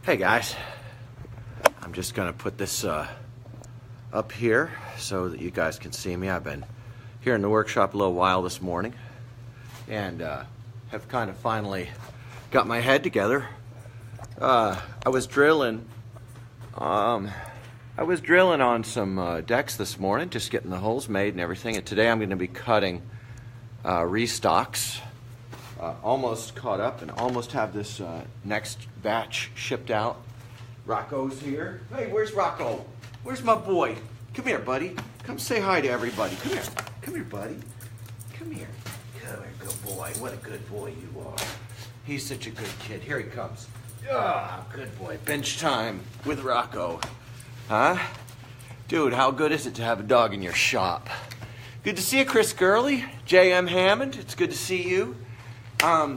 Hey guys, I'm just gonna put this up here so that you guys can see me. I've been here in the workshop a little while this morning and have kind of finally got my head together. I was drilling on some decks this morning, just getting the holes made and everything, and today I'm going to be cutting restocks. Almost caught up and almost have this next batch shipped out. Rocco's here. Hey, where's Rocco? Where's my boy? Come here, buddy. Come say hi to everybody. Come here. Come here, buddy. Come here. Come here, good boy. What a good boy you are. He's such a good kid. Here he comes. Ah, good boy. Bench time with Rocco. Huh? Dude, how good is it to have a dog in your shop? Good to see you, Chris Gurley. J.M. Hammond, it's good to see you.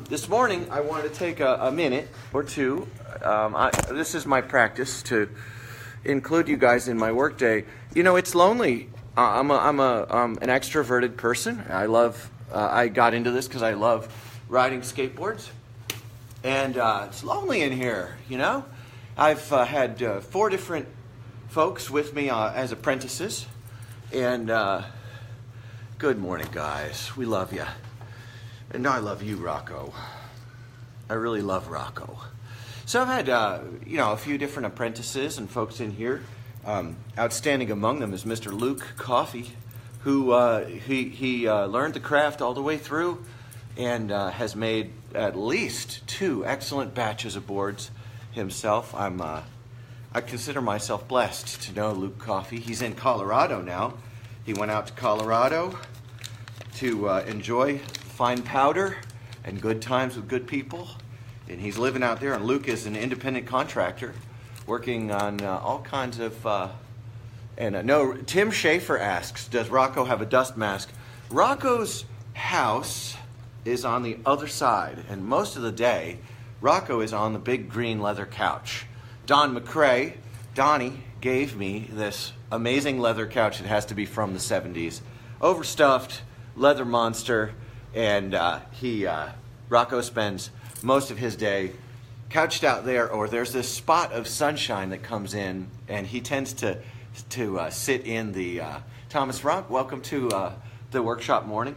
This morning, I wanted to take a minute or two. This is my practice to include you guys in my workday. You know, it's lonely. I'm an extroverted person. I got into this because I love riding skateboards. And it's lonely in here, you know? I've had 4 different folks with me as apprentices. And good morning, guys. We love you. And I love you, Rocco. I really love Rocco. So I've had, a few different apprentices and folks in here. Outstanding among them is Mr. Luke Coffey, who he learned the craft all the way through and has made at least 2 excellent batches of boards himself. I consider myself blessed to know Luke Coffey. He's in Colorado now. He went out to Colorado to enjoy fine powder and good times with good people, and he's living out there. And Luke is an independent contractor working on all kinds of no, Tim Schaefer asks, does Rocco have a dust mask? Rocco's house is on the other side, and most of the day Rocco is on the big green leather couch. Don McCrae, Donnie, gave me this amazing leather couch. It has to be from the 70s, overstuffed leather monster. And Rocco spends most of his day couched out there, or there's this spot of sunshine that comes in, and he tends to sit in the, Thomas Rock, welcome to the workshop morning.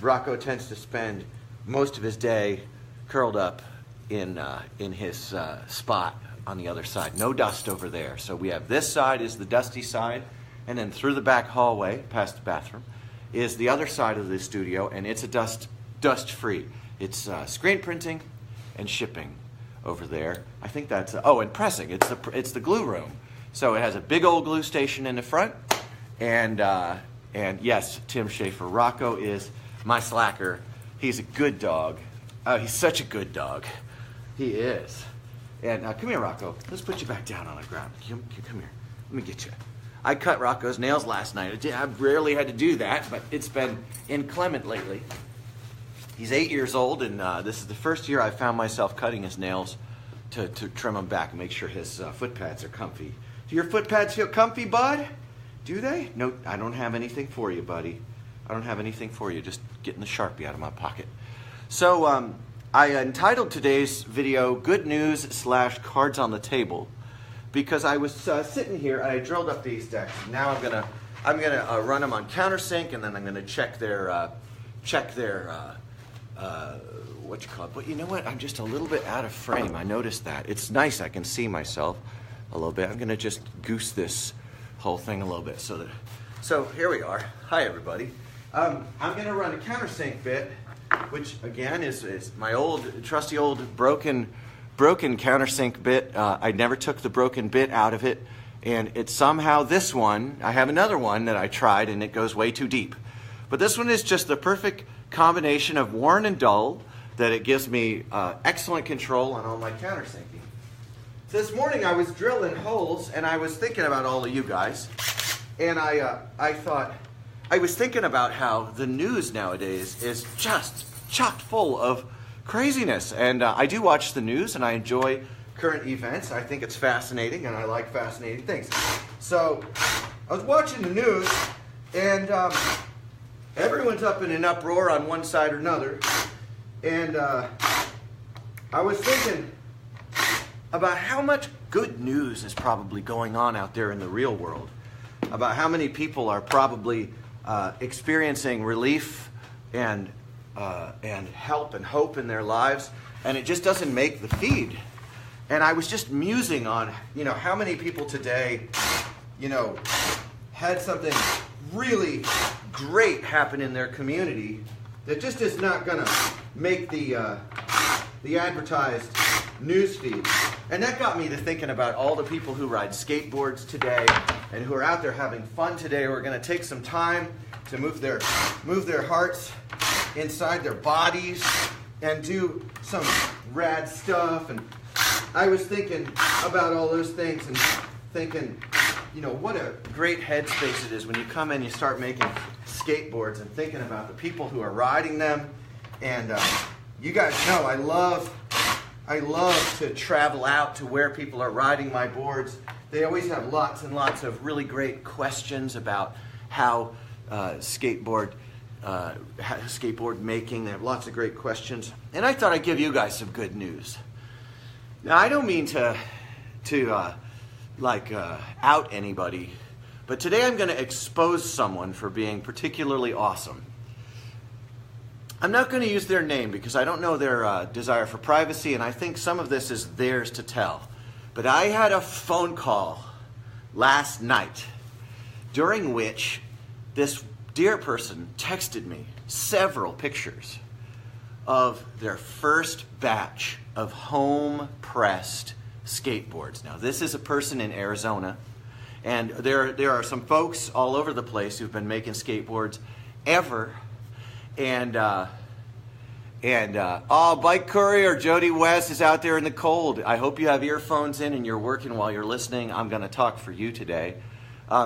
Rocco tends to spend most of his day curled up in his spot on the other side. No dust over there. So we have this side is the dusty side, and then through the back hallway, past the bathroom, is the other side of the studio, and it's a dust-free. It's screen printing and shipping over there. I think that's and pressing. It's the glue room. So it has a big old glue station in the front, and yes, Tim Schaefer. Rocco is my slacker. He's a good dog. He's such a good dog. He is. And come here, Rocco. Let's put you back down on the ground. Come here. Let me get you. I cut Rocco's nails last night. I've rarely had to do that, but it's been inclement lately. He's 8 years old, and this is the first year I found myself cutting his nails to trim them back and make sure his foot pads are comfy. Do your foot pads feel comfy, bud? Do they? No, I don't have anything for you, buddy. I don't have anything for you. Just getting the Sharpie out of my pocket. So I entitled today's video, Good News / Cards on the Table, because I was sitting here and I drilled up these decks. Now I'm gonna run them on countersink, and then I'm gonna check their what you call it. But you know what? I'm just a little bit out of frame. I noticed that. It's nice. I can see myself a little bit. I'm gonna just goose this whole thing a little bit so here we are. Hi everybody. I'm gonna run a countersink bit, which again is my trusty old broken countersink bit. I never took the broken bit out of it, and it's somehow this one. I have another one that I tried, and it goes way too deep. But this one is just the perfect combination of worn and dull that it gives me excellent control on all my countersinking. So this morning I was drilling holes, and I was thinking about all of you guys, and I thought, I was thinking about how the news nowadays is just chock full of craziness. And I do watch the news, and I enjoy current events. I think it's fascinating, and I like fascinating things. So I was watching the news, and everyone's up in an uproar on one side or another. And I was thinking, about how much good news is probably going on out there in the real world, about how many people are probably experiencing relief and help and hope in their lives, and it just doesn't make the feed. And I was just musing on, how many people today, had something really great happen in their community that just is not going to make the advertised news feed. And that got me to thinking about all the people who ride skateboards today and who are out there having fun today, who are going to take some time to move their hearts inside their bodies and do some rad stuff. And I was thinking about all those things and thinking, what a great headspace it is when you come in, you start making skateboards and thinking about the people who are riding them. And you guys know I love to travel out to where people are riding my boards. They always have lots and lots of really great questions about how skateboard making. They have lots of great questions. And I thought I'd give you guys some good news. Now, I don't mean to out anybody, but today I'm going to expose someone for being particularly awesome. I'm not going to use their name because I don't know their desire for privacy, and I think some of this is theirs to tell. But I had a phone call last night during which this dear person texted me several pictures of their first batch of home-pressed skateboards. Now, this is a person in Arizona, and there are some folks all over the place who've been making skateboards ever. And Bike Courier, Jody West is out there in the cold. I hope you have earphones in and you're working while you're listening. I'm going to talk for you today.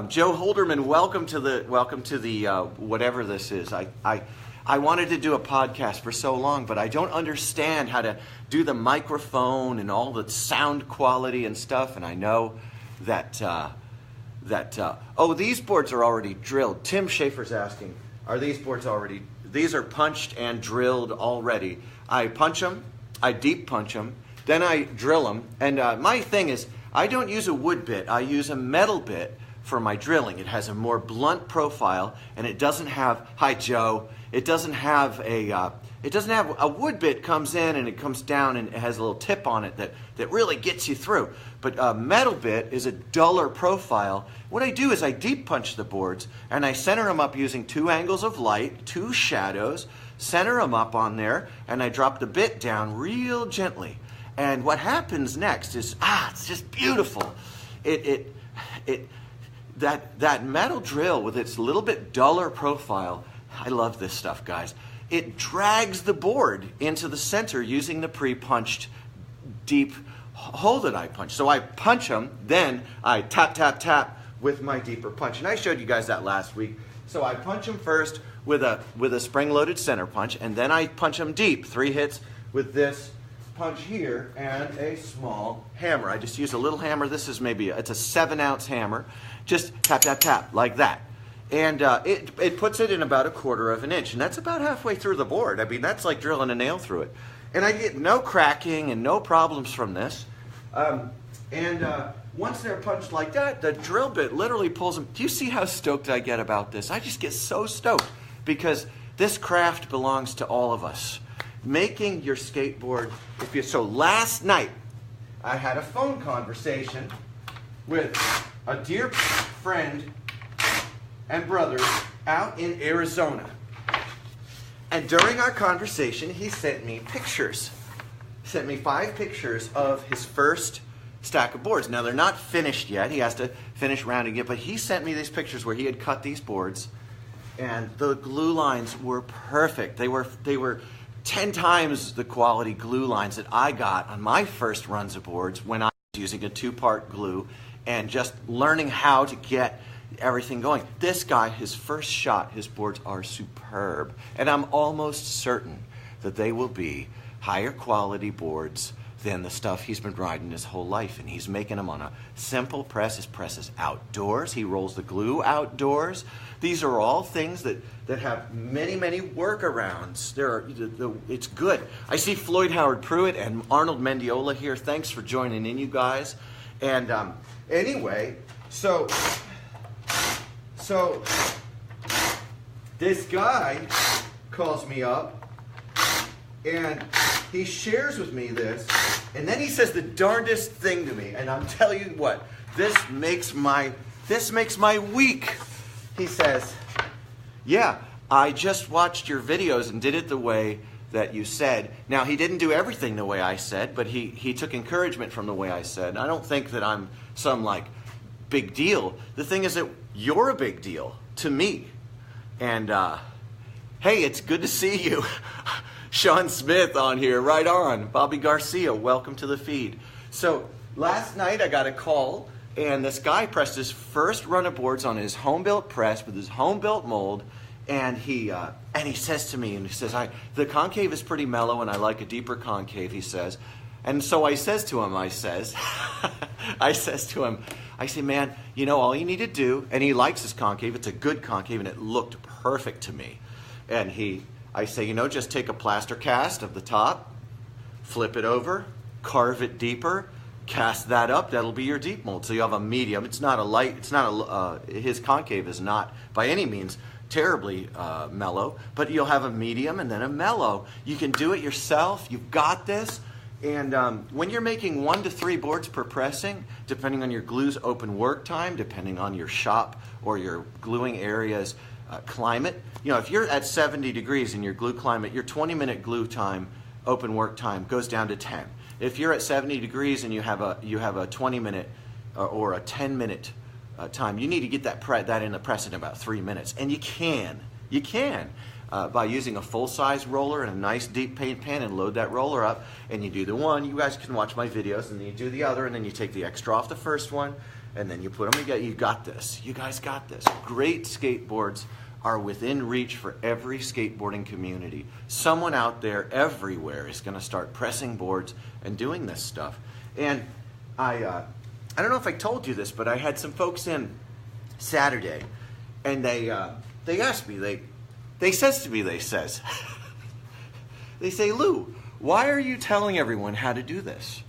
Joe Holderman, welcome to the whatever this is. I wanted to do a podcast for so long, but I don't understand how to do the microphone and all the sound quality and stuff. And I know that these boards are already drilled. Tim Schaefer's asking, are these boards already? These are punched and drilled already. I punch them, I deep punch them, then I drill them. And my thing is, I don't use a wood bit. I use a metal bit for my drilling. It has a more blunt profile, and it doesn't have, hi Joe, it doesn't have a wood bit comes in and it comes down and it has a little tip on it that really gets you through. But a metal bit is a duller profile. What I do is I deep punch the boards and I center them up using 2 angles of light, 2 shadows, center them up on there, and I drop the bit down real gently. And what happens next is, it's just beautiful. That metal drill with its little bit duller profile, I love this stuff, guys. It drags the board into the center using the pre-punched deep hole that I punch. So I punch them, then I tap, tap, tap with my deeper punch. And I showed you guys that last week. So I punch them first with a spring-loaded center punch, and then I punch them deep, 3 hits with this punch here and a small hammer. I just use a little hammer. This is it's a 7-ounce hammer. Just tap, tap, tap, like that. And it puts it in about 1/4 of an inch. And that's about halfway through the board. I mean, that's like drilling a nail through it. And I get no cracking and no problems from this. Once they're punched like that, the drill bit literally pulls them. Do you see how stoked I get about this? I just get so stoked because this craft belongs to all of us. Making your skateboard, so last night, I had a phone conversation with a dear friend and brother out in Arizona. And during our conversation, he sent me pictures. He sent me 5 pictures of his first stack of boards. Now, they're not finished yet. He has to finish rounding it. But he sent me these pictures where he had cut these boards. And the glue lines were perfect. They were 10 times the quality glue lines that I got on my first runs of boards when I was using a 2-part glue and just learning how to get everything going. This guy, his first shot, his boards are superb. And I'm almost certain that they will be higher quality boards than the stuff he's been riding his whole life. And he's making them on a simple press. His press is outdoors. He rolls the glue outdoors. These are all things that have many, many workarounds. It's good. I see Floyd Howard Pruitt and Arnold Mendiola here. Thanks for joining in, you guys. And anyway, so this guy calls me up and he shares with me this, and then he says the darndest thing to me, and I'm telling you what, this makes my week. He says, yeah, I just watched your videos and did it the way that you said. Now, he didn't do everything the way I said, but he took encouragement from the way I said. And I don't think that I'm some, like, big deal. The thing is that you're a big deal to me. And, hey, it's good to see you. Sean Smith on here, right on. Bobby Garcia, welcome to the feed. So, last night I got a call, and this guy pressed his first run of boards on his home-built press with his home-built mold, and he says to me, and he says, the concave is pretty mellow, and I like a deeper concave, he says. And so I says to him, I say, man, you know, all you need to do, and he likes his concave, it's a good concave, and it looked perfect to me. And I say, you know, just take a plaster cast of the top, flip it over, carve it deeper, cast that up, that'll be your deep mold. So you have a medium. It's not a light, his concave is not by any means terribly mellow, but you'll have a medium and then a mellow. You can do it yourself. You've got this. And when you're making 1 to 3 boards per pressing, depending on your glue's open work time, depending on your shop or your gluing area's climate, you know, if you're at 70 degrees in your glue climate, your 20-minute glue time, open work time, goes down to 10. If you're at 70 degrees and you have a 20-minute or a 10-minute time, you need to get that in the press in about 3 minutes. And you can by using a full-size roller and a nice deep paint pan, and load that roller up, and you do the one. You guys can watch my videos, and then you do the other, and then you take the extra off the first one, and then you put them together. You got this. You guys got this. Great skateboards are within reach for every skateboarding community. Someone out there everywhere is going to start pressing boards and doing this stuff. And I don't know if I told you this, but I had some folks in Saturday, and they asked me, they say, Lou, why are you telling everyone how to do this?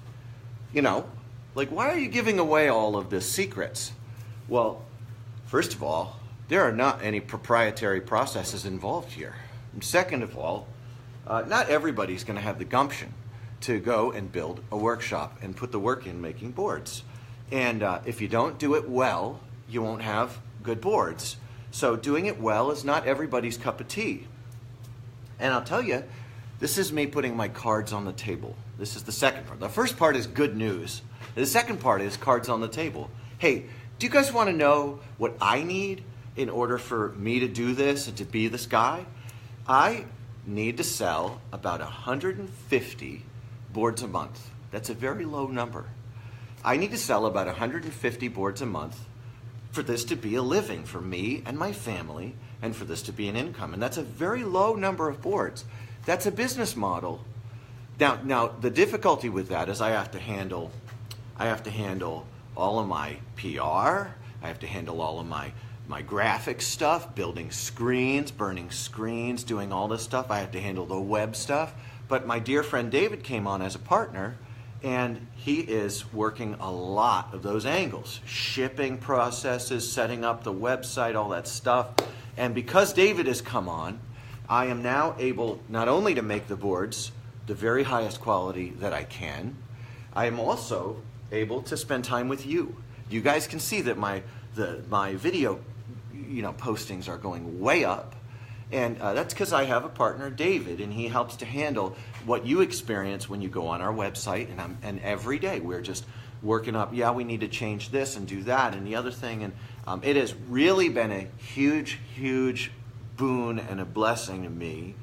You know, like, why are you giving away all of the secrets? Well, first of all, there are not any proprietary processes involved here. And second of all, not everybody's going to have the gumption to go and build a workshop and put the work in making boards. And if you don't do it well, you won't have good boards. So doing it well is not everybody's cup of tea. And I'll tell you, this is me putting my cards on the table. This is the second part. The first part is good news. The second part is cards on the table. Hey, do you guys want to know what I need in order for me to do this and to be this guy? I need to sell about 150 boards a month. That's a very low number. I need to sell about 150 boards a month for this to be a living for me and my family, and for this to be an income. And that's a very low number of boards. That's a business model. Now the difficulty with that is I have to handle all of my PR. I have to handle all of my graphic stuff, building screens, burning screens, doing all this stuff. I have to handle the web stuff. But my dear friend David came on as a partner, and he is working a lot of those angles. Shipping processes, setting up the website, all that stuff. And because David has come on, I am now able not only to make the boards the very highest quality that I can, I am also able to spend time with you. You guys can see that my video, postings are going way up. And that's because I have a partner, David, and he helps to handle what you experience when you go on our website. And every day we're just working up, we need to change this and do that and the other thing. And it has really been a huge, huge boon and a blessing to me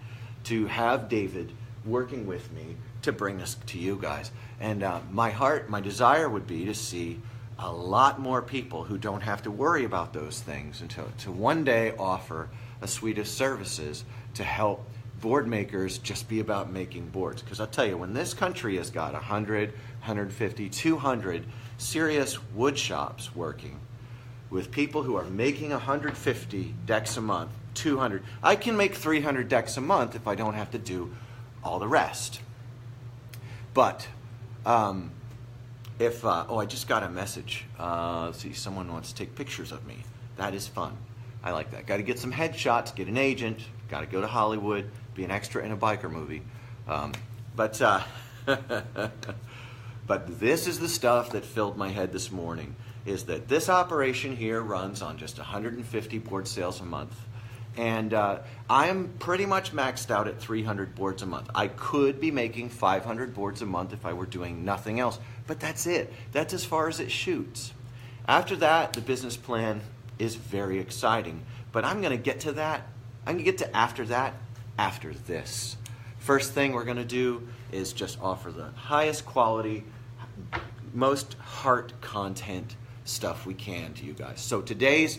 to have David working with me to bring this to you guys. And my desire would be to see a lot more people who don't have to worry about those things, and to one day offer a suite of services to help board makers just be about making boards. Because I'll tell you, when this country has got 100, 150, 200 serious wood shops working with people who are making 150 decks a month, 200, I can make 300 decks a month if I don't have to do all the rest. But oh, I just got a message. Let's see, someone wants to take pictures of me. That is fun. I like that. Got to get some headshots, get an agent, got to go to Hollywood, be an extra in a biker movie. But this is the stuff that filled my head this morning, is that this operation here runs on just 150 board sales a month. And I am pretty much maxed out at 300 boards a month. I could be making 500 boards a month if I were doing nothing else, but that's it. That's as far as it shoots. After that, the business plan is very exciting, but I'm going to get to that. I'm going to get to after that after this. First thing we're going to do is just offer the highest quality, most heart content stuff we can to you guys. So today's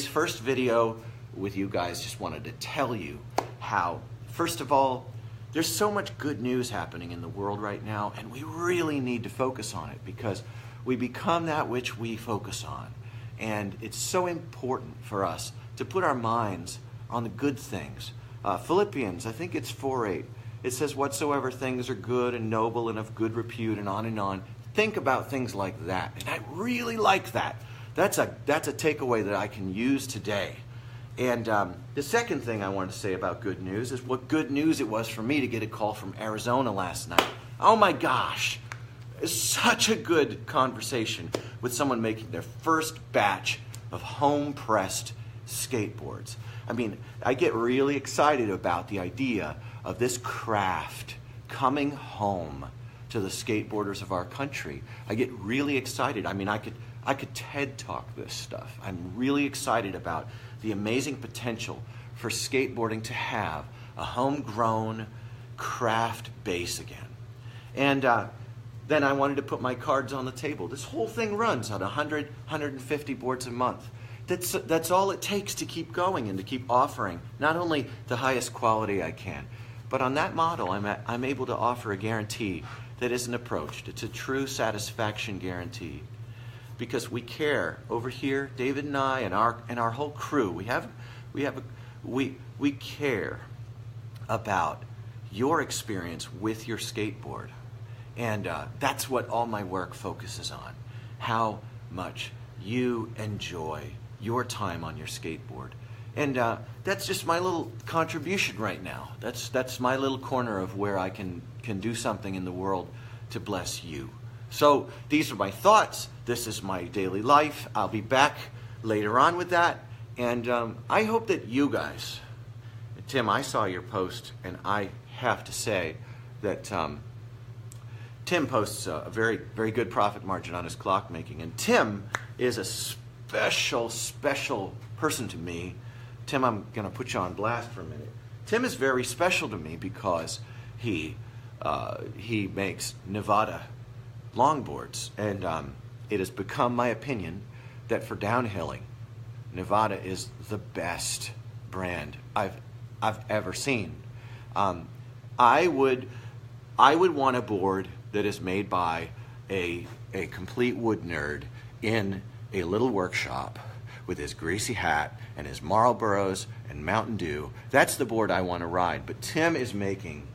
first video with you guys, just wanted to tell you how, first of all, there's so much good news happening in the world right now, and we really need to focus on it, because we become that which we focus on. And it's so important for us to put our minds on the good things. Philippians, I think it's 4:8. It says, whatsoever things are good and noble and of good repute, and on and on. Think about things like that. And I really like that. That's a takeaway that I can use today. And the second thing I want to say about good news is what good news it was for me to get a call from Arizona last night. Oh my gosh. It's such a good conversation with someone making their first batch of home-pressed skateboards. I mean, I get really excited about the idea of this craft coming home to the skateboarders of our country. I get really excited. I mean, I could TED Talk this stuff. I'm really excited about the amazing potential for skateboarding to have a homegrown craft base again. And then I wanted to put my cards on the table. This whole thing runs on 100, 150 boards a month. That's all it takes to keep going and to keep offering not only the highest quality I can, but on that model I'm able to offer a guarantee that isn't approached. It's a true satisfaction guarantee, because we care over here, David and I and our whole crew. We care about your experience with your skateboard. And that's what all my work focuses on, how much you enjoy your time on your skateboard. And that's just my little contribution right now. That's my little corner of where I can do something in the world to bless you. So these are my thoughts. This is my daily life. I'll be back later on with that. And I hope that you guys, Tim, I saw your post, and I have to say that Tim posts a very, very good profit margin on his clockmaking. And Tim is a special person to me. Tim, I'm going to put you on blast for a minute. Tim is very special to me because he makes Nevada longboards. And it has become my opinion that for downhilling, Nevada is the best brand I've ever seen. I would want a board that is made by a complete wood nerd in a little workshop with his greasy hat and his Marlboros and Mountain Dew. That's the board I want to ride. But Tim is making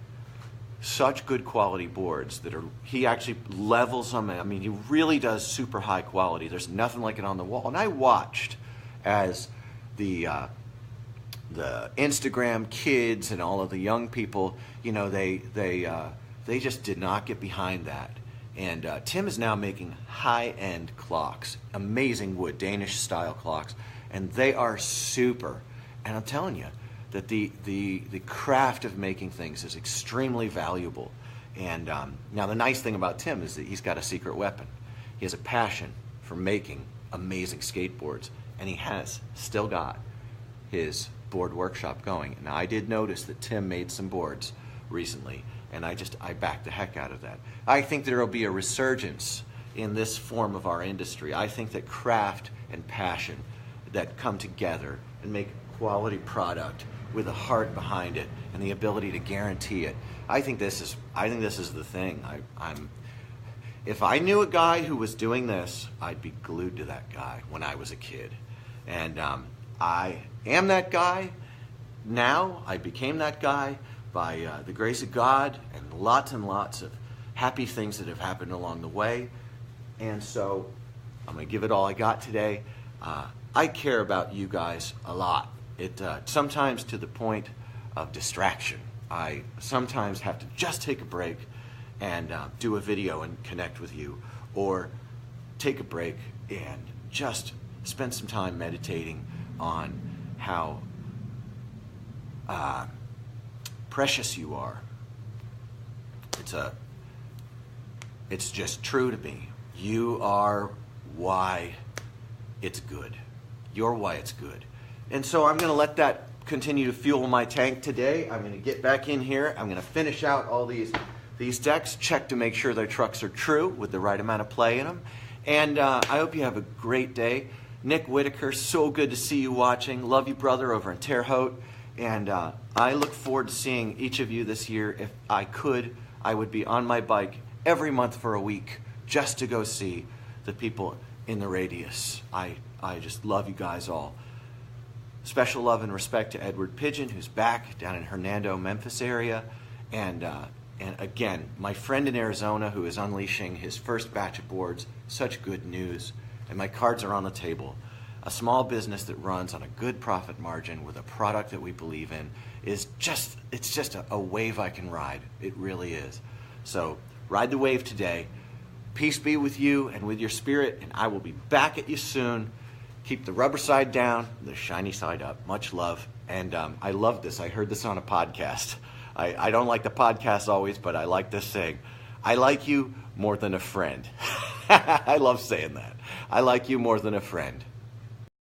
such good quality boards that he actually levels them. I mean, he really does super high quality. There's nothing like it on the wall. And I watched as the Instagram kids and all of the young people, you know, they just did not get behind that. And Tim is now making high-end clocks, amazing wood, Danish-style clocks, and they are super. And I'm telling you that the craft of making things is extremely valuable. And now the nice thing about Tim is that he's got a secret weapon. He has a passion for making amazing skateboards, and he has still got his board workshop going. Now, I did notice that Tim made some boards recently, and I backed the heck out of that. I think there will be a resurgence in this form of our industry. I think that craft and passion that come together and make quality product with a heart behind it and the ability to guarantee it. I think this is the thing. If I knew a guy who was doing this, I'd be glued to that guy when I was a kid. And I am that guy now. I became that guy by the grace of God and lots of happy things that have happened along the way. And so I'm going to give it all I got today. I care about you guys a lot. It sometimes to the point of distraction. I sometimes have to just take a break and do a video and connect with you, or take a break and just spend some time meditating on how precious you are. It's just true to me. You are why it's good. You're why it's good. And so I'm going to let that continue to fuel my tank today. I'm going to get back in here. I'm going to finish out all these decks, check to make sure their trucks are true with the right amount of play in them. And I hope you have a great day. Nick Whitaker, so good to see you watching. Love you, brother, over in Terre Haute. And I look forward to seeing each of you this year. If I could, I would be on my bike every month for a week just to go see the people in the radius. I just love you guys all. Special love and respect to Edward Pigeon, who's back down in Hernando, Memphis area. And again, my friend in Arizona who is unleashing his first batch of boards. Such good news. And my cards are on the table. A small business that runs on a good profit margin with a product that we believe in it's just a wave I can ride. It really is. So ride the wave today. Peace be with you and with your spirit, and I will be back at you soon. Keep the rubber side down, the shiny side up. Much love. And I love this. I heard this on a podcast. I don't like the podcast always, but I like this saying. I like you more than a friend. I love saying that. I like you more than a friend.